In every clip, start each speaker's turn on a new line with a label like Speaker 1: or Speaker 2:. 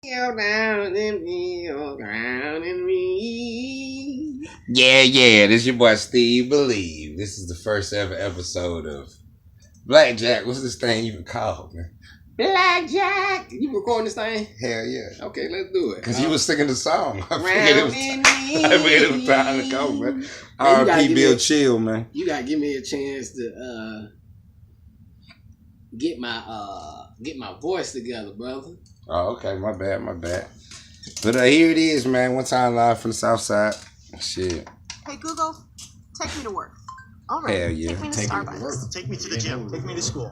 Speaker 1: Down in me, down in me.
Speaker 2: Yeah. This your boy Steve Believe. This is the first ever episode of Blackjack. What's this thing even called, man?
Speaker 1: Blackjack. You recording this thing?
Speaker 2: Hell yeah.
Speaker 1: Okay, let's do it.
Speaker 2: Because you was singing the song. I
Speaker 1: Round
Speaker 2: figured it was time to go, man. R.P. Bill Chill, man.
Speaker 1: You gotta give me a chance to get my voice together, brother.
Speaker 2: Oh, okay. My bad. But here it is, man. One time live from the South Side. Shit.
Speaker 3: Hey, Google, take me to work. All right.
Speaker 2: Hell yeah.
Speaker 3: Take me to Starbucks.
Speaker 4: Take me to the gym. Take me to school.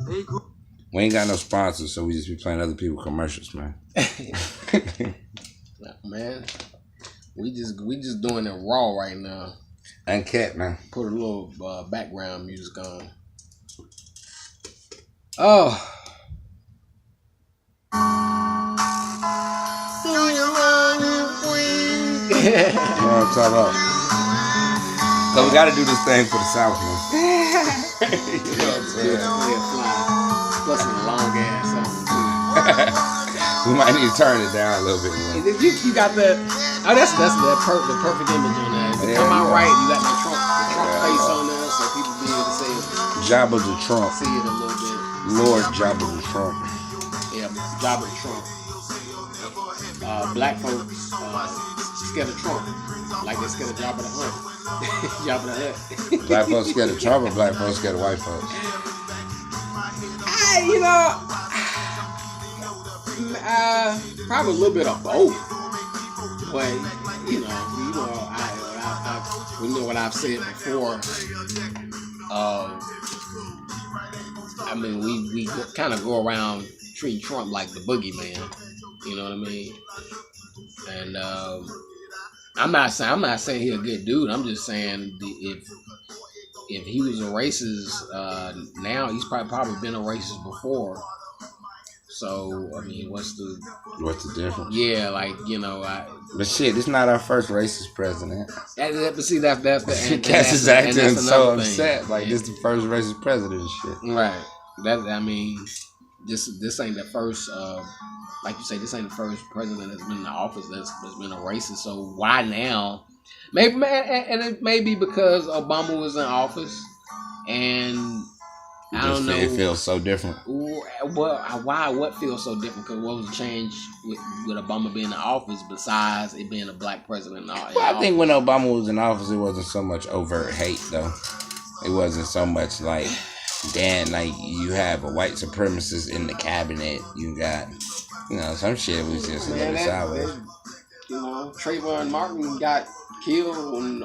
Speaker 3: Hey, Google.
Speaker 2: We ain't got no sponsors, so we just be playing other people's commercials, man.
Speaker 1: Man, we just doing it raw right now.
Speaker 2: Uncut, man.
Speaker 1: Put a little background music on. Oh.
Speaker 2: You know what I'm talking about? So we gotta do this thing for the South, man. You know what I'm saying?
Speaker 1: Plus a long ass song too.
Speaker 2: We might need to turn it down a little bit more.
Speaker 1: You got that? Oh, that's the perfect image on that. If you come out right, you got the Trump face on there, so people be able to say
Speaker 2: Jabba the Trump.
Speaker 1: See it a little bit.
Speaker 2: Lord Jabba the Trump.
Speaker 1: Yeah, Jabba the Trump. Black folks scared of Trump, like they scared of Jabba the Hutt. Jabba the Hutt.
Speaker 2: Black folks scared of Trump, or black folks scared of white folks?
Speaker 1: Probably a little bit of both. But we know what I've said before. I mean, we kind of go around treating Trump like the boogeyman. You know what I mean? And I'm not saying he's a good dude. I'm just saying if he was a racist now, he's probably been a racist before. So I mean, what's the
Speaker 2: difference?
Speaker 1: Yeah,
Speaker 2: But shit, this not our first racist president.
Speaker 1: But see, that's the
Speaker 2: Cass is acting so upset.
Speaker 1: Thing.
Speaker 2: Like this the first racist president and shit.
Speaker 1: Right. This ain't the first. Like you say, this ain't the first president that's been in the office that's been a racist. So why now? Maybe, and it may be because Obama was in office, and I don't know.
Speaker 2: It feels so different.
Speaker 1: Why? What feels so different? Because what was the change with Obama being in office besides it being a black president?
Speaker 2: Well, I think when Obama was in office, it wasn't so much overt hate, though. It wasn't so much like, damn, like you have a white supremacist in the cabinet. You got, some shit was just a little sideways.
Speaker 1: Trayvon Martin got killed, during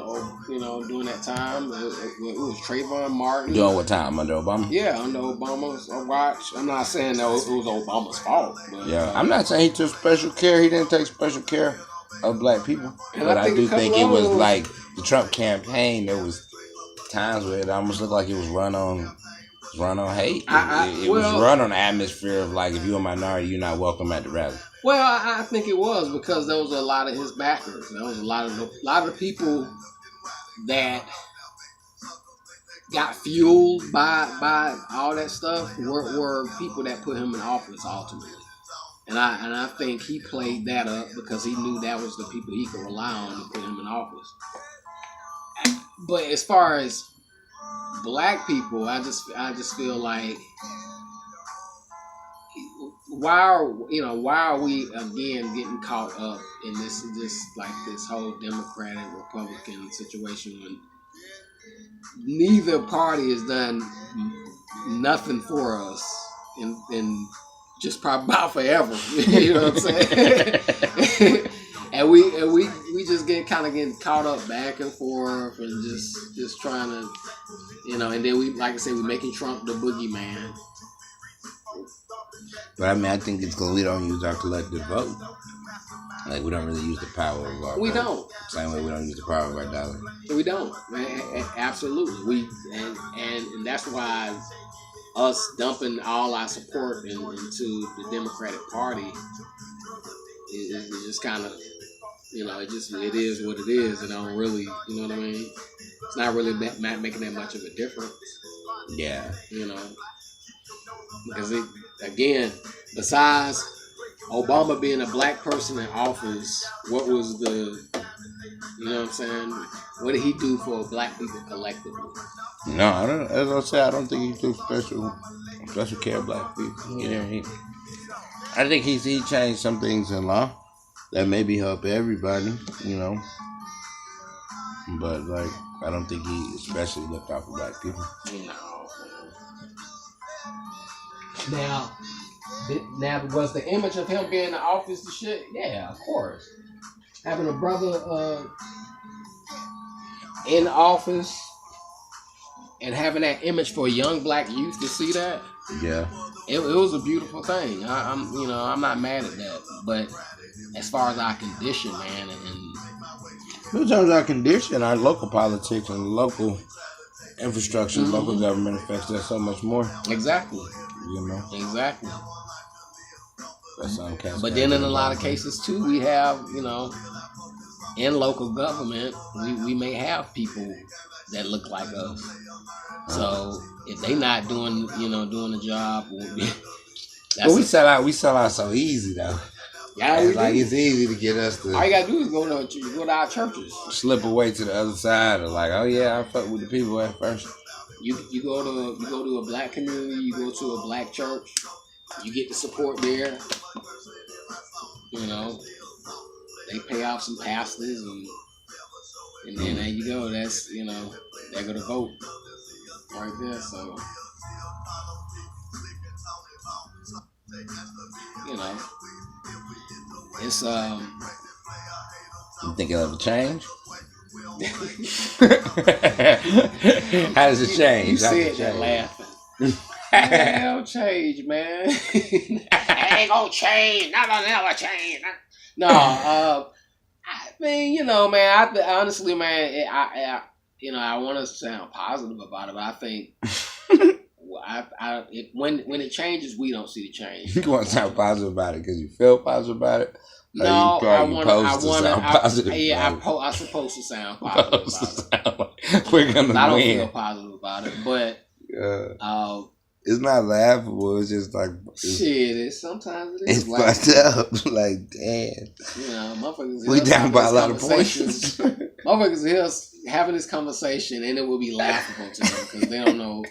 Speaker 1: that time. It was Trayvon Martin.
Speaker 2: During what time? Under Obama?
Speaker 1: Yeah, under Obama's watch. I'm not saying that it was Obama's fault. But,
Speaker 2: yeah, I'm not saying he took special care. He didn't take special care of black people. But I do think it was like the Trump campaign. There was times where it almost looked like it was run on hate. It was run on the atmosphere of like, if you're a minority, you're not welcome at the rally.
Speaker 1: Well, I think it was because there was a lot of his backers. There was a lot of the people that got fueled by all that stuff were people that put him in office ultimately. And I think he played that up because he knew that was the people he could rely on to put him in office. But as far as black people, I just feel like why are we again getting caught up in this whole Democratic Republican situation when neither party has done nothing for us in just probably about forever. You know what I'm saying? And we just getting caught up back and forth and just trying to, and then we, like I said, we're making Trump the boogeyman.
Speaker 2: But I think it's because we don't use our collective vote. Like, we don't really use the power of our vote.
Speaker 1: Don't.
Speaker 2: Same way we don't use the power of our dollar.
Speaker 1: We don't. Absolutely. And that's why us dumping all our support into the Democratic Party is just kind of, it is what it is. It don't really, you know what I mean? It's not really making that much of a difference.
Speaker 2: Yeah.
Speaker 1: Because again, besides Obama being a black person in office, what was the, you know what I'm saying? What did he do for black people collectively?
Speaker 2: No, I don't. As I said, I don't think he took special care of black people. Yeah. I think he changed some things in law that maybe help everybody, you know. But like, I don't think he especially looked out for black people.
Speaker 1: No. Now, was the image of him being in the office the shit? Yeah, of course. Having a brother in office and having that image for a young black youth to see that.
Speaker 2: Yeah.
Speaker 1: It was a beautiful thing. I'm not mad at that. But as far as our condition, man,
Speaker 2: in terms of our condition, our local politics and local infrastructure, local government affects that so much more.
Speaker 1: Exactly.
Speaker 2: You know.
Speaker 1: Exactly.
Speaker 2: That's
Speaker 1: but then in a lot of cases too, we have, in local government, we may have people that look like us. So if they not doing the job,
Speaker 2: but we sell out so easy though.
Speaker 1: Yeah,
Speaker 2: it's easy to get us to.
Speaker 1: All you gotta do is go to our churches.
Speaker 2: Slip away to the other side, or like, oh yeah, I fuck with the people at first.
Speaker 1: You go to a black community, you go to a black church, you get the support there. They pay off some pastors, and then there you go. That's they're gonna vote right there. So it's
Speaker 2: You think it'll ever change? How does it change?
Speaker 1: You said that laughing. It'll change, man. It ain't gonna change. Nothing ever change. No, I mean, man. Honestly, man, I want to sound positive about it, but I think when it changes, we don't see the change.
Speaker 2: You want to sound positive about it because you feel positive about it.
Speaker 1: No, I want to. Yeah, I'm supposed to sound positive about it.
Speaker 2: We're gonna win.
Speaker 1: I don't feel positive about it, but
Speaker 2: it's not laughable. It's just like
Speaker 1: shit. Sometimes it is.
Speaker 2: It's fucked up. Like damn.
Speaker 1: Motherfuckers.
Speaker 2: We down by a lot of points.
Speaker 1: Motherfuckers here having this conversation, and it will be laughable to them because they don't know.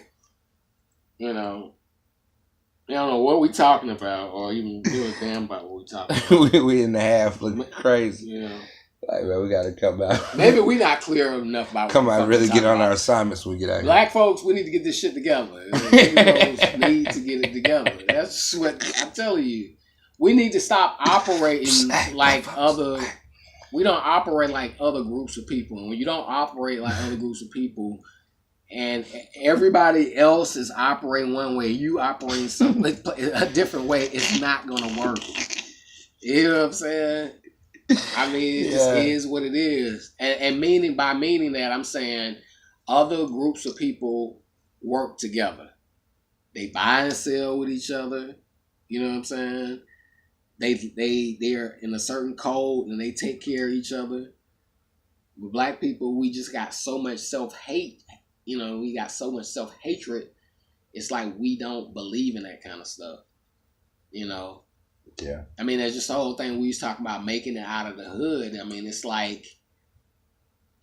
Speaker 1: They don't know what we talking about, or even give a damn about what we talking about.
Speaker 2: we in the half looking crazy.
Speaker 1: Yeah.
Speaker 2: Like, man, we gotta come out.
Speaker 1: Maybe we not clear enough about
Speaker 2: come out and really get on our assignments when we get out here.
Speaker 1: Black folks, we need to get this shit together. Negroes need to get it together. That's what I'm telling you. We need to stop operating like other. We don't operate like other groups of people. And when you don't operate like other groups of people, and everybody else is operating one way, you operating something a different way, it's not gonna work. You know what I'm saying? I mean, it just is what it is. And by meaning that, I'm saying other groups of people work together. They buy and sell with each other. You know what I'm saying? They're in a certain code and they take care of each other. With black people, we just got so much self-hate. We got so much self-hatred. It's like we don't believe in that kind of stuff.
Speaker 2: Yeah.
Speaker 1: I mean, there's just the whole thing we was talking about making it out of the hood. I mean, it's like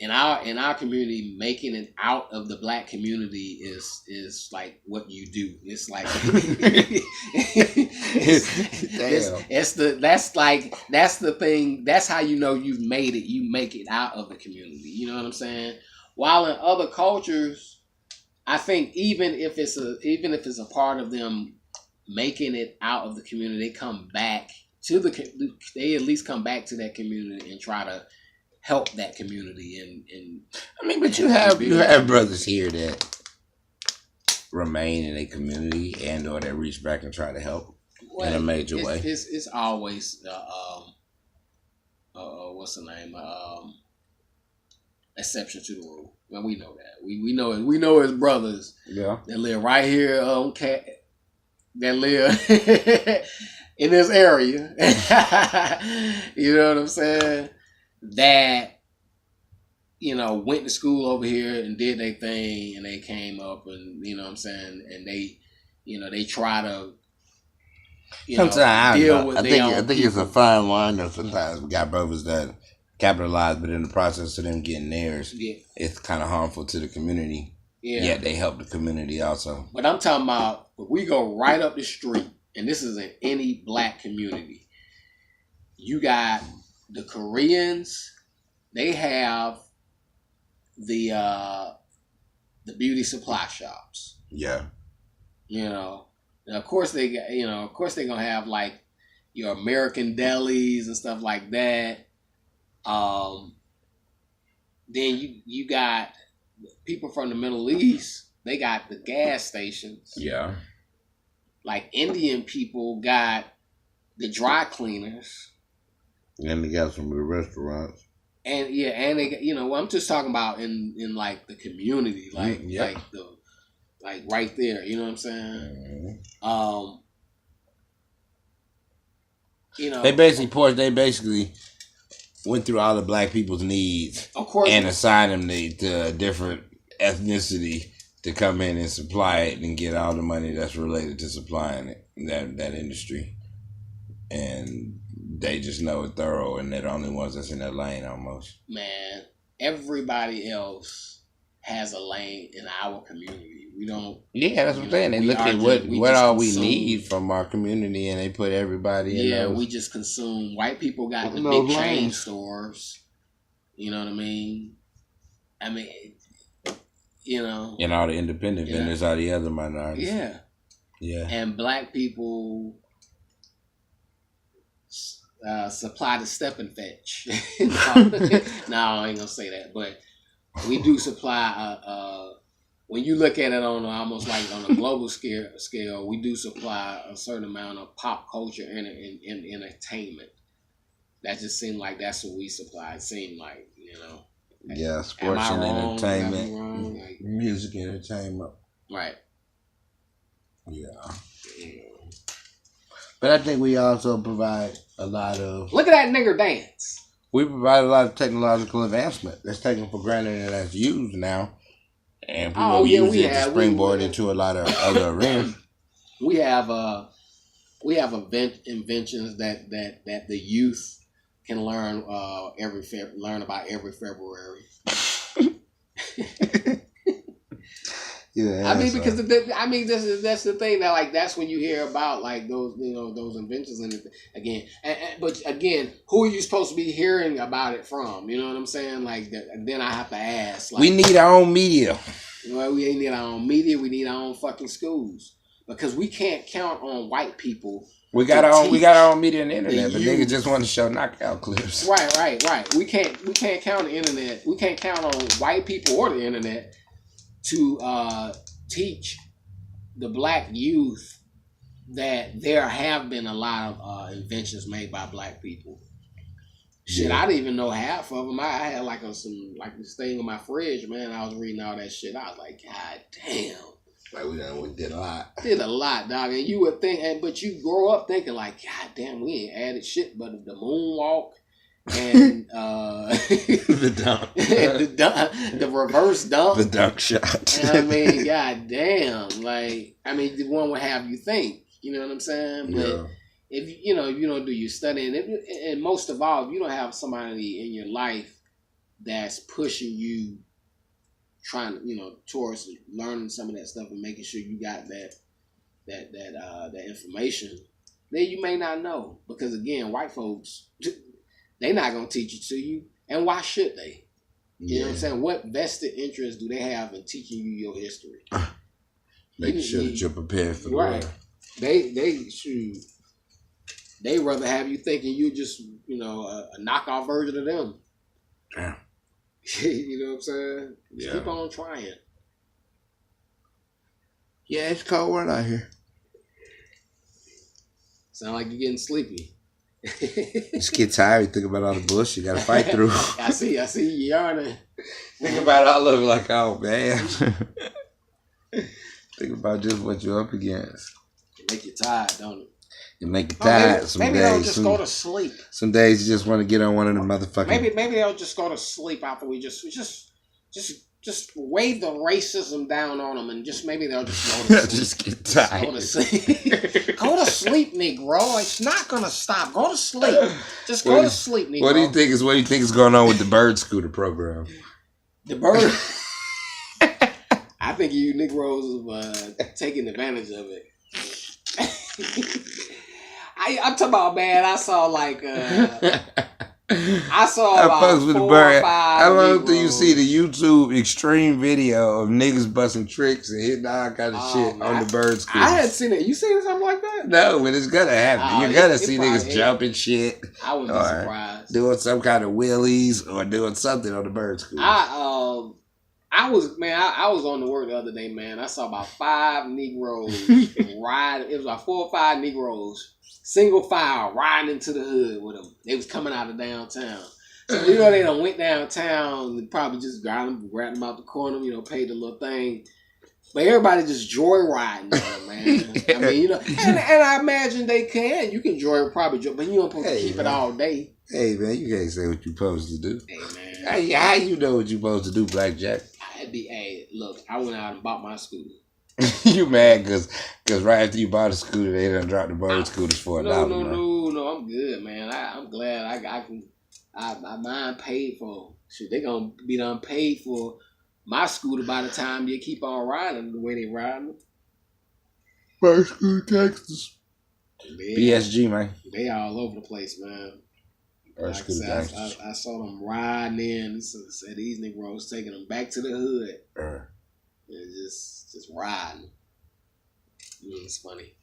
Speaker 1: in our community, making it out of the black community is like what you do. It's like that's the thing. That's how you've made it. You make it out of the community. You know what I'm saying? While in other cultures, I think even if it's a part of them making it out of the community, they come back to they at least come back to that community and try to help that community. And
Speaker 2: I mean, but you have brothers here that remain in a community and or that reach back and try to help in a major way.
Speaker 1: It's always what's the name? Exception to the rule. Well, we know that. We know his brothers.
Speaker 2: Yeah.
Speaker 1: That live right here on that live in this area. You know what I'm saying? That went to school over here and did their thing, and they came up, and you know what I'm saying, and they try to
Speaker 2: Sometimes
Speaker 1: deal with
Speaker 2: I think it's a fine line though. Sometimes we got brothers that capitalize, but in the process of them getting theirs, it's kind of harmful to the community. Yeah. Yet they help the community also.
Speaker 1: But I'm talking about we go right up the street, and this is in any black community. You got the Koreans. They have the beauty supply shops.
Speaker 2: Yeah.
Speaker 1: And of course they're gonna have like your American delis and stuff like that. Then you got people from the Middle East. They got the gas stations.
Speaker 2: Yeah.
Speaker 1: Like Indian people got the dry cleaners.
Speaker 2: And they got some of the restaurants.
Speaker 1: And they I'm just talking about in like the community, like like right there, you know what I'm saying?
Speaker 2: Mm-hmm. They basically went through all the black people's needs,
Speaker 1: of course,
Speaker 2: and assigned them to a different ethnicity to come in and supply it and get all the money that's related to supplying it, that industry. And they just know it thorough, and they're the only ones that's in that lane almost.
Speaker 1: Man, everybody else has a lane in our community. We don't.
Speaker 2: Yeah, that's what I'm saying. They look at what all we need from our community, and they put everybody in.
Speaker 1: Yeah, we just consume. White people got the big chain stores. You know what I mean? And
Speaker 2: all the independent vendors are the other minorities.
Speaker 1: Yeah. Yeah. And black people supply the step and fetch. No, I ain't gonna say that, but we do supply. When you look at it on almost like on a global scale, we do supply a certain amount of pop culture and entertainment. That just seemed like that's what we supply. It seemed like,
Speaker 2: Yeah, sports and entertainment, like, music and entertainment.
Speaker 1: Right.
Speaker 2: Yeah. But I think we also provide a lot of...
Speaker 1: Look at that nigger dance.
Speaker 2: We provide a lot of technological advancement that's taken for granted and that's used now. And people use it to springboard into a lot of other arenas.
Speaker 1: We have inventions that the youth can learn about every February.
Speaker 2: Yeah,
Speaker 1: I mean, because that's the thing that that's when you hear about like those those inventions and again, but again, who are you supposed to be hearing about it from? You know what I'm saying? Like then I have to ask. Like,
Speaker 2: we need our own media.
Speaker 1: Well, we need our own media. We need our own fucking schools because we can't count on white people.
Speaker 2: We got our own media and the internet, but niggas just want to show knockout clips.
Speaker 1: Right. We can't count the internet. We can't count on white people or the internet to teach the black youth that there have been a lot of inventions made by black people. Shit, I didn't even know half of them. I had like this thing in my fridge, man. I was reading all that shit. I was like, God damn.
Speaker 2: Like we did a lot.
Speaker 1: Did a lot, dog. And you would think, but you grow up thinking like, God damn, we ain't added shit but the moonwalk and the reverse dunk,
Speaker 2: the dunk shot.
Speaker 1: And I mean, God damn, like the one would have you think. You know what I'm saying? But if you don't do your studying, and most of all, if you don't have somebody in your life that's pushing you, trying towards learning some of that stuff and making sure you got that information, then you may not know, because again, white folks, they're not gonna teach it to you, and why should they? You know what I'm saying? What vested interest do they have in teaching you your history?
Speaker 2: Making sure that you're prepared for the world.
Speaker 1: They rather have you thinking you just a knockoff version of them.
Speaker 2: Damn.
Speaker 1: You know what I'm saying? Just keep on trying.
Speaker 2: Yeah, it's cold world out here.
Speaker 1: Sound like you're getting sleepy.
Speaker 2: Just get tired. You think about all the bullshit you got to fight through.
Speaker 1: I see you yawning.
Speaker 2: Think about all of it like, oh man. Think about just what you're up against.
Speaker 1: It make you tired, don't it?
Speaker 2: It make you tired.
Speaker 1: Maybe they'll just go to sleep.
Speaker 2: Some days you just want to get on one of the motherfucking.
Speaker 1: Maybe they'll just go to sleep after we just just wave the racism down on them, and just maybe they'll just go to sleep.
Speaker 2: Just get tired.
Speaker 1: Go to sleep. Go to sleep, Negro. It's not gonna stop. Go to sleep. Just go to sleep, Negro.
Speaker 2: What do you think is going on with the bird scooter program?
Speaker 1: The bird. I think you Negroes have taken advantage of it. I'm talking about, man. I saw like I saw about 4 or 5.
Speaker 2: How long do you see the YouTube extreme video of niggas busting tricks and hitting all kind of shit
Speaker 1: man,
Speaker 2: on the bird scooter?
Speaker 1: I had seen it. You seen something like that?
Speaker 2: No, but it's gonna happen. You're gonna see niggas jumping shit.
Speaker 1: I wouldn't be surprised.
Speaker 2: Doing some kind of wheelies or doing something on the bird scooter.
Speaker 1: I was on the work the other day, man. I saw about 5 Negroes riding. It was like 4 or 5 Negroes, single file, riding into the hood with them. They was coming out of downtown. So, you know, they done went downtown and probably just grabbed them out the corner, you know, paid the little thing. But everybody just joyriding them, man. I mean, you know, and I imagine they can. You can but you don't supposed to keep it all day.
Speaker 2: Hey, man, you can't say what you're supposed to do.
Speaker 1: Hey, man.
Speaker 2: How you know what you're supposed to do, Blackjack?
Speaker 1: Look, I went out and bought my scooter.
Speaker 2: You mad because right after you bought a scooter, they done dropped the bird scooters for $1.
Speaker 1: No, I'm good, man. I'm glad I mine paid for. Shit, they gonna be done paid for my scooter by the time you keep on riding the way they riding.
Speaker 2: Bird scooter Texas. BSG, man.
Speaker 1: They all over the place, man. Like I saw them riding in. Said these Negroes taking them back to the hood. And just riding. It's funny.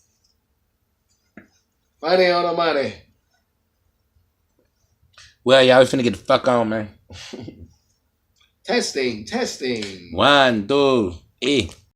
Speaker 1: Funny on the money.
Speaker 2: Well, y'all, we finna get the fuck on, man.
Speaker 1: Testing.
Speaker 2: 1, 2, 3.